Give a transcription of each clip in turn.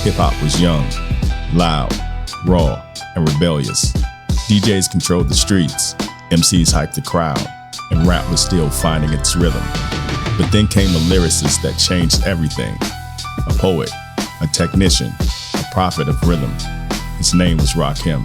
Hip-hop was young, loud, raw, and rebellious. DJs controlled the streets, MCs hyped the crowd, and rap was still finding its rhythm. But then came a lyricist that changed everything. A poet, a technician, a prophet of rhythm. His name was Rakim.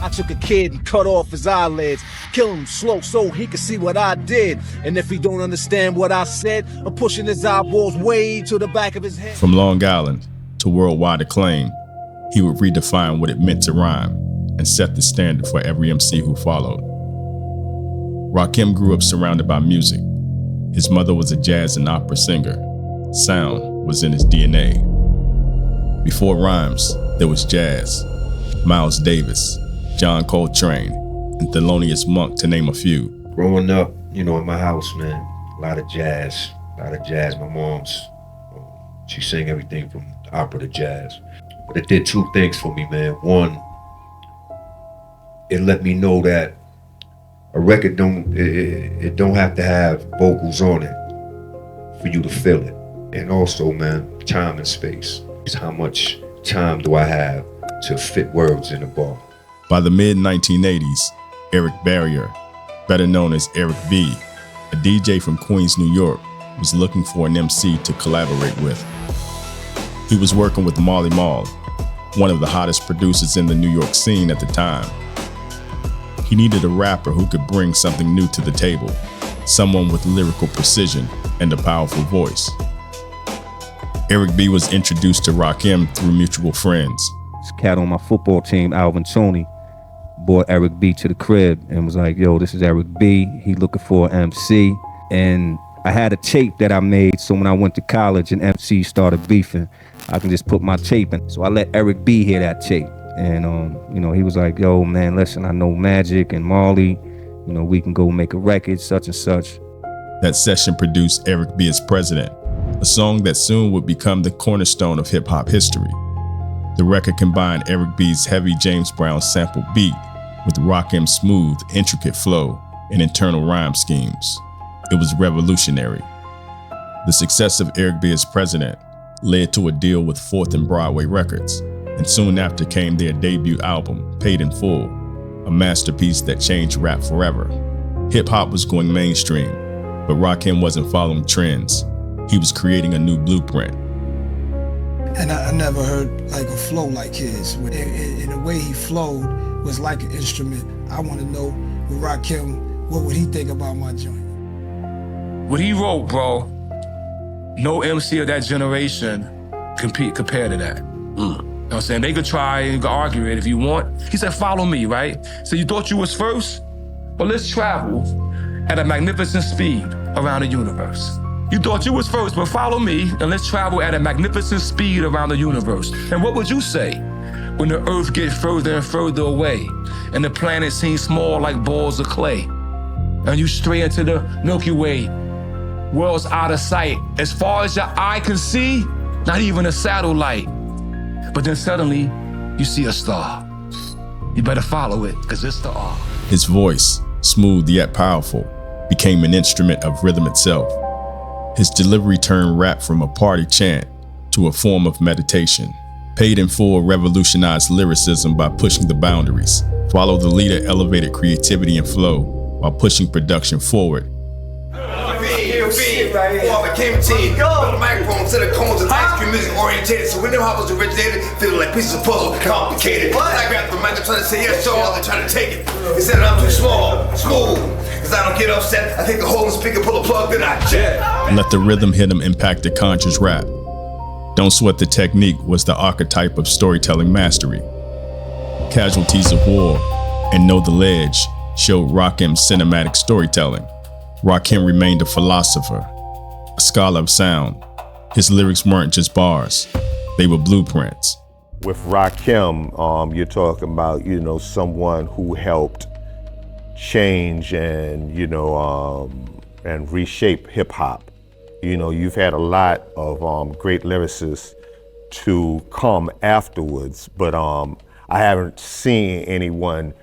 I took a kid and cut off his eyelids, kill him slow so he could see what I did. And if he don't understand what I said, I'm pushing his eyeballs way to the back of his head. From Long Island to worldwide acclaim, he would redefine what it meant to rhyme and set the standard for every MC who followed. Rakim grew up surrounded by music. His mother was a jazz and opera singer. Sound was in his DNA. Before rhymes, there was jazz. Miles Davis, John Coltrane, and Thelonious Monk, to name a few. Growing up, in my house, man, a lot of jazz. My mom's, she sang everything from opera to jazz. But it did two things for me, man. One, it let me know that a record don't have to have vocals on it for you to feel it. And also, man, time and space. Is how much time do I have to fit words in a bar? By the mid-1980s, Eric Barrier, better known as Eric B., a DJ from Queens, New York, was looking for an MC to collaborate with. He was working with Marley Marl, one of the hottest producers in the New York scene at the time. He needed a rapper who could bring something new to the table, someone with lyrical precision and a powerful voice. Eric B. was introduced to Rakim through mutual friends. This cat on my football team, Alvin Toney, brought Eric B to the crib and was like, yo, this is Eric B. He looking for an MC. And I had a tape that I made, so when I went to college and MC started beefing, I can just put my tape in. So I let Eric B hear that tape. And, he was like, yo, man, listen, I know Magic and Marley. We can go make a record, such and such. That session produced Eric B as President, a song that soon would become the cornerstone of hip-hop history. The record combined Eric B's heavy James Brown sample beat with Rakim's smooth, intricate flow and internal rhyme schemes. It was revolutionary. The success of Eric B as President led to a deal with 4th and Broadway Records, and soon after came their debut album, Paid in Full, a masterpiece that changed rap forever. Hip-hop was going mainstream, but Rakim wasn't following trends. He was creating a new blueprint. And I never heard like a flow like his. And the way he flowed was like an instrument. I want to know with Rakim, what would he think about my joint? What he wrote, bro, no MC of that generation compared to that. You know what I'm saying? They could try and argue it if you want. He said, follow me, right? So you thought you was first? Well, let's travel at a magnificent speed around the universe. You thought you was first, but follow me and let's travel at a magnificent speed around the universe. And what would you say when the earth gets further and further away and the planet seems small like balls of clay? And you stray into the Milky Way, world's out of sight. As far as your eye can see, not even a satellite. But then suddenly, you see a star. You better follow it, because it's the R. His voice, smooth yet powerful, became an instrument of rhythm itself. His delivery turned rap from a party chant to a form of meditation. Paid in Full revolutionized lyricism by pushing the boundaries. Follow the Leader elevated creativity and flow while pushing production forward. Before I became a teen, on the microphone, set of cones and ice cream music orientated. So we knew how it was originated, feeling like pieces of puzzle, complicated. I grabbed the mic, trying to say yes, so I'm trying to take it. He said I'm too small, smooth, cause I don't get upset. I take a hole in the speaker, pull a plug, then I jet. Let the rhythm hit him impact the conscious rap. Don't Sweat the Technique was the archetype of storytelling mastery. Casualties of War and Know the Ledge showed Rakim's cinematic storytelling. Rakim remained a philosopher, a scholar of sound. His lyrics weren't just bars, they were blueprints. With Rakim, you're talking about, someone who helped change and, and reshape hip hop. You've had a lot of great lyricists to come afterwards, but I haven't seen anyone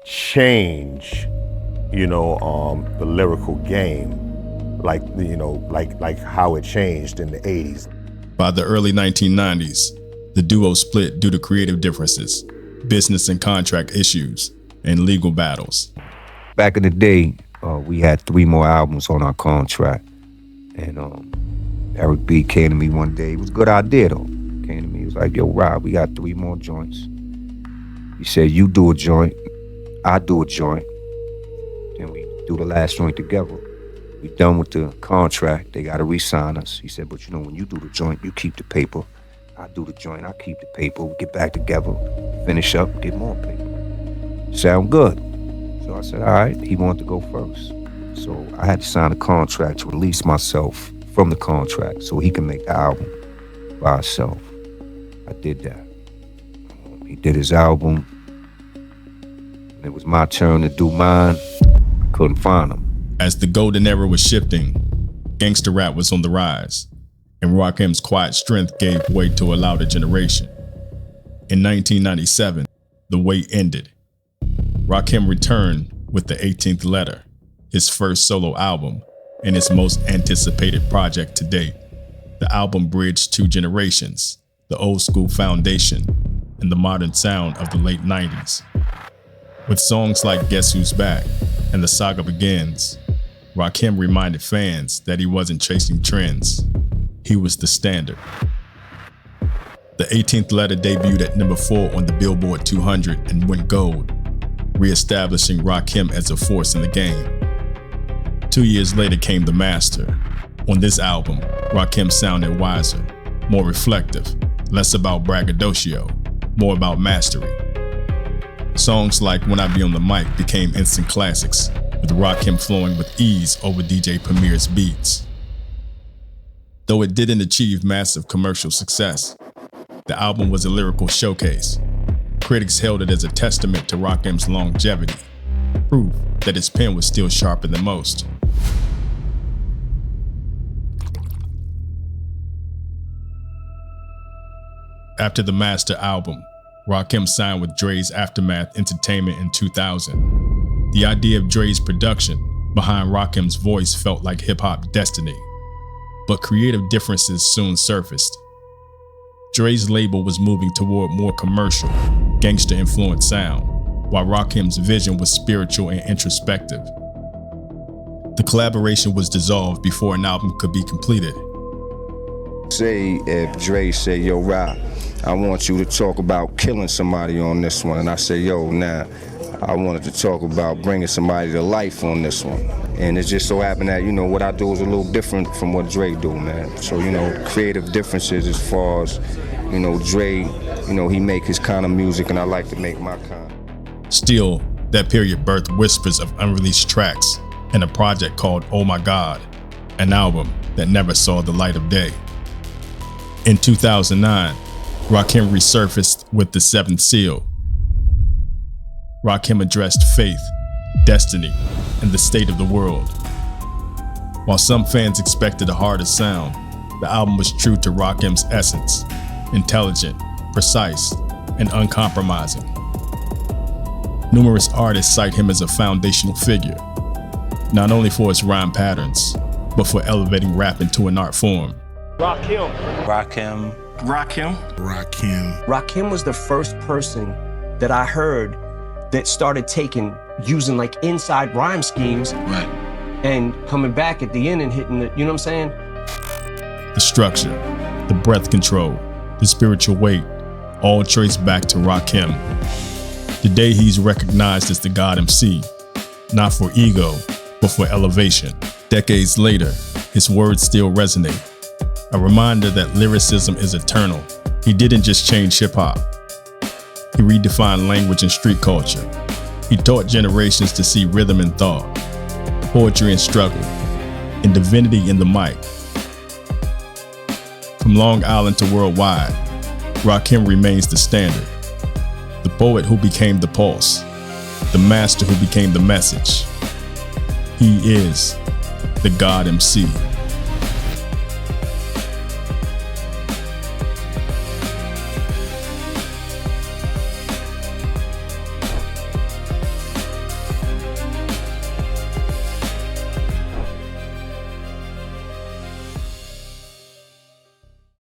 change, the lyrical game like how it changed in the 80s. By the early 1990s, the duo split due to creative differences, business and contract issues, and legal battles. Back in the day, we had 3 more albums on our contract. And Eric B came to me one day. It was a good idea, though. Came to me, he was like, yo, Rob, we got 3 more joints. He said, you do a joint, I do a joint, then we do the last joint together. We done with the contract, they gotta re-sign us. He said, but you know, when you do the joint, you keep the paper. I do the joint, I keep the paper. We get back together, finish up, get more paper. Sound good. So I said, all right, he wanted to go first. So I had to sign a contract to release myself from the contract so he can make the album by himself. I did that. He did his album. It was my turn to do mine. I couldn't find him. As the golden era was shifting, gangster rap was on the rise, and Rakim's quiet strength gave way to a louder generation. In 1997, the wait ended. Rakim returned with the 18th Letter, his first solo album and his most anticipated project to date. The album bridged 2 generations, the old school foundation and the modern sound of the late 90s. With songs like Guess Who's Back and The Saga Begins, Rakim reminded fans that he wasn't chasing trends. He was the standard. The 18th Letter debuted at number 4 on the Billboard 200 and went gold, reestablishing Rakim as a force in the game. 2 years later came The Master. On this album, Rakim sounded wiser, more reflective, less about braggadocio, more about mastery. Songs like When I Be on the Mic became instant classics, with Rakim flowing with ease over DJ Premier's beats. Though it didn't achieve massive commercial success, the album was a lyrical showcase. Critics held it as a testament to Rakim's longevity, proof that his pen was still sharper than most. After the Master album, Rakim signed with Dre's Aftermath Entertainment in 2000. The idea of Dre's production behind Rakim's voice felt like hip-hop destiny, but creative differences soon surfaced. Dre's label was moving toward more commercial, gangster-influenced sound, while Rakim's vision was spiritual and introspective. The collaboration was dissolved before an album could be completed. Say if Dre say, yo, Rob, I want you to talk about killing somebody on this one. And I say, yo, nah, I wanted to talk about bringing somebody to life on this one. And it just so happened that, you know, what I do is a little different from what Dre do, man. So, you know, creative differences as far as, you know, Dre, you know, he make his kind of music and I like to make my kind. Still, that period birthed whispers of unreleased tracks and a project called Oh My God, an album that never saw the light of day. In 2009, Rakim resurfaced with The Seventh Seal. Rakim addressed faith, destiny, and the state of the world. While some fans expected a harder sound, the album was true to Rakim's essence, intelligent, precise, and uncompromising. Numerous artists cite him as a foundational figure, not only for his rhyme patterns, but for elevating rap into an art form. Rakim. Rakim. Rakim. Rakim. Rakim was the first person that I heard that started using like inside rhyme schemes. Right. And coming back at the end and hitting the, you know what I'm saying? The structure, the breath control, the spiritual weight, all traced back to Rakim. Today he's recognized as the God MC, not for ego, but for elevation. Decades later, his words still resonate. A reminder that lyricism is eternal. He didn't just change hip-hop. He redefined language and street culture. He taught generations to see rhythm in thought, poetry in struggle, and divinity in the mic. From Long Island to worldwide, Rakim remains the standard. The poet who became the pulse, the master who became the message. He is the God MC.